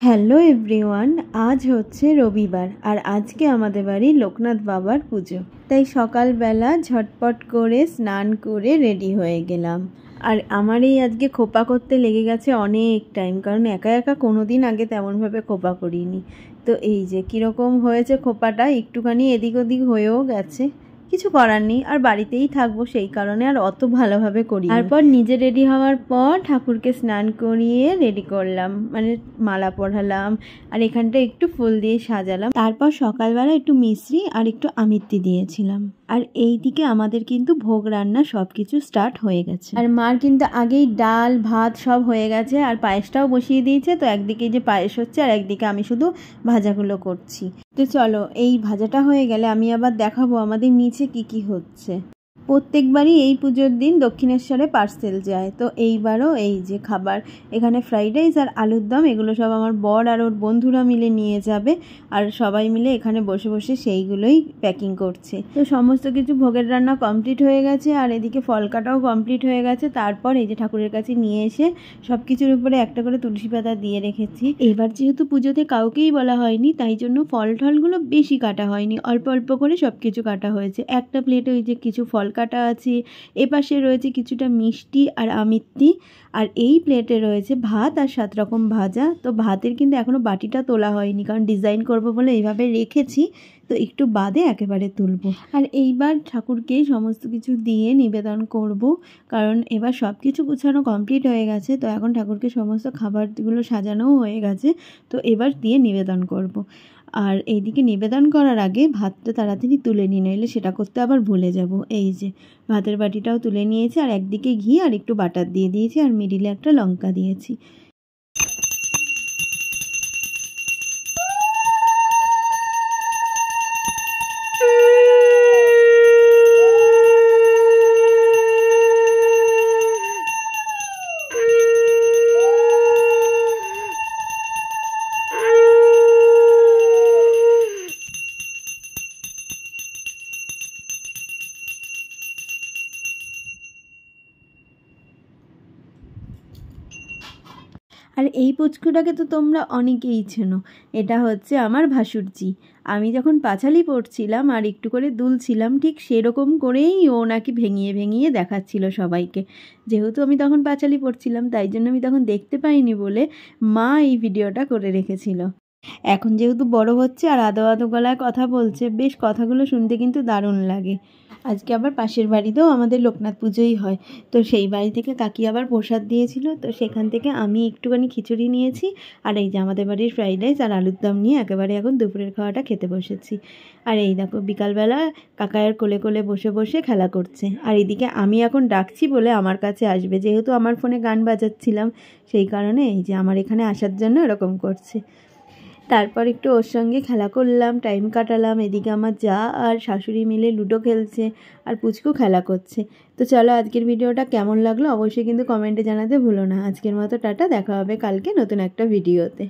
Hello everyone, আজ হচ্ছে রবিবার আর আজকে আমাদের বাড়ি লোকনাথ বাবার পুজো। তাই সকালবেলা ঝটপট করে স্নান করে রেডি হয়ে গেলাম। আর আমার এই আজকে খোপা করতে লেগে গেছে অনেক টাইম, কারণ একা একা কোনো দিন আগে তেমনভাবে খোপা করিনি। তো এই যে কীরকম হয়েছে খোপাটা, একটুখানি এদিক ওদিক হয়েও গেছে, কিছু করার নেই। আর বাড়িতেই থাকবো সেই কারণে আর অত ভালোভাবে করি। তারপর নিজে রেডি হওয়ার পর ঠাকুরকে স্নান করিয়ে রেডি করলাম, মানে মালা পরালাম আর এখানটা একটু ফুল দিয়ে সাজালাম। তারপর সকালবেলা একটু মিশ্রি আর একটু আমিত্তি দিয়েছিলাম। আর এই দিকে আমাদের কিন্তু ভোগ রান্না সব কিছু স্টার্ট হয়ে গেছে। আর মার কিন্তু আগেই ডাল ভাত সব হয়ে গেছে আর পায়েসটাও বসিয়ে দিয়েছে। তো একদিকে যে পায়েস হচ্ছে আর একদিকে আমি শুধু ভাজাগুলো করছি। তো চলো, এই ভাজাটা হয়ে গেলে আমি আবার দেখাবো আমাদের নিচে কি কি হচ্ছে। প্রত্যেকবারই এই পুজোর দিন দক্ষিণেশ্বরে পার্সেল যায়, তো এইবারও এই যে খাবার, এখানে ফ্রাইড রাইস আর আলুর দম, এগুলো সব আমার বর আর ওর বন্ধুরা মিলে নিয়ে যাবে। আর সবাই মিলে এখানে বসে বসে সেইগুলোই প্যাকিং করছে। তো সমস্ত কিছু ভোগের রান্না কমপ্লিট হয়ে গেছে আর এদিকে ফল কাটাও কমপ্লিট হয়ে গেছে। তারপর এই যে ঠাকুরের কাছে নিয়ে এসে সব কিছুর উপরে একটা করে তুলসী পাতা দিয়ে রেখেছি। এবার যেহেতু পুজোতে কাউকেই বলা হয়নি, তাই জন্য ফল টলগুলো বেশি কাটা হয়নি, অল্প অল্প করে সব কিছু কাটা হয়েছে। একটা প্লেটে ওই যে কিছু ফল কাটা আছে, এপাশে রয়েছে কিছুটা মিষ্টি আর আমিত্তি, আর এই প্লেটে রয়েছে ভাত আর 7 রকম ভাজা। তো ভাতের কিন্তু এখনও বাটিটা তোলা হয়নি, কারণ ডিজাইন করব বলে এইভাবে রেখেছি, তো একটু বাদে একেবারে তুলব। আর এইবার ঠাকুরকেই সমস্ত কিছু দিয়ে নিবেদন করব, কারণ এবার সব কিছু গুছানো কমপ্লিট হয়ে গেছে। তো এখন ঠাকুরকে সমস্ত খাবারগুলো সাজানোও হয়ে গেছে, তো এবার দিয়ে নিবেদন করব। আর এইদিকে নিবেদন করার আগে ভাতটা তাড়াতাড়ি তুলে নিয়ে নইলে সেটা করতে আবার ভুলে যাব। এই যে ভাতের বাটিটাও তুলে নিয়েছি আর একদিকে ঘি আর একটু বাটার দিয়ে দিয়েছি আর মিডিলে একটা লঙ্কা দিয়েছি। আর এই পুচকুটাকে তো তোমরা অনেকেই চেনো, এটা হচ্ছে আমার ভাসুরজি। আমি যখন পাঁচালি পড়ছিলাম আর একটু করে দুলছিলাম, ঠিক সেরকম করেই ও নাকি ভেঙিয়ে ভেঙিয়ে দেখাচ্ছিল সবাইকে। যেহেতু আমি তখন পাঁচালি পড়ছিলাম, তাই জন্য আমি তখন দেখতে পাইনি বলে মা এই ভিডিওটা করে রেখেছিল। এখন যেহেতু বড় হচ্ছে আর আদো আদো গলায় কথা বলছে, বেশ কথাগুলো শুনতে কিন্তু দারুণ লাগে। আজকে আবার পাশের বাড়িতেও আমাদের লোকনাথ পুজোই হয়, তো সেই বাড়ি থেকে কাকি আবার প্রসাদ দিয়েছিল, তো সেখান থেকে আমি একটুখানি খিচুড়ি নিয়েছি আর এই যে আমাদের বাড়ির ফ্রাইড রাইস আর আলুর দম নিয়ে একেবারে এখন দুপুরের খাওয়াটা খেতে বসেছি। আর এই দেখো বিকালবেলা কাকায়ের কোলে কোলে বসে বসে খেলা করছে। আর এদিকে আমি এখন ডাকছি বলে আমার কাছে আসবে, যেহেতু আমার ফোনে গান বাজাচ্ছিলাম সেই কারণে এই যে আমার এখানে আসার জন্য এরকম করছে। তারপর একটু ওর সঙ্গে খেলা করলাম, টাইম কাটালাম। এদিকে আমার যা আর শাশুড়ি মিলে লুডো খেলছে আর পুচকু খেলা করছে। তো চলো, আজকের ভিডিওটা কেমন লাগলো অবশ্যই কিন্তু কমেন্টে জানাতে ভুলো না। আজকের মতো টাটা, দেখা হবে কালকে নতুন একটা ভিডিওতে।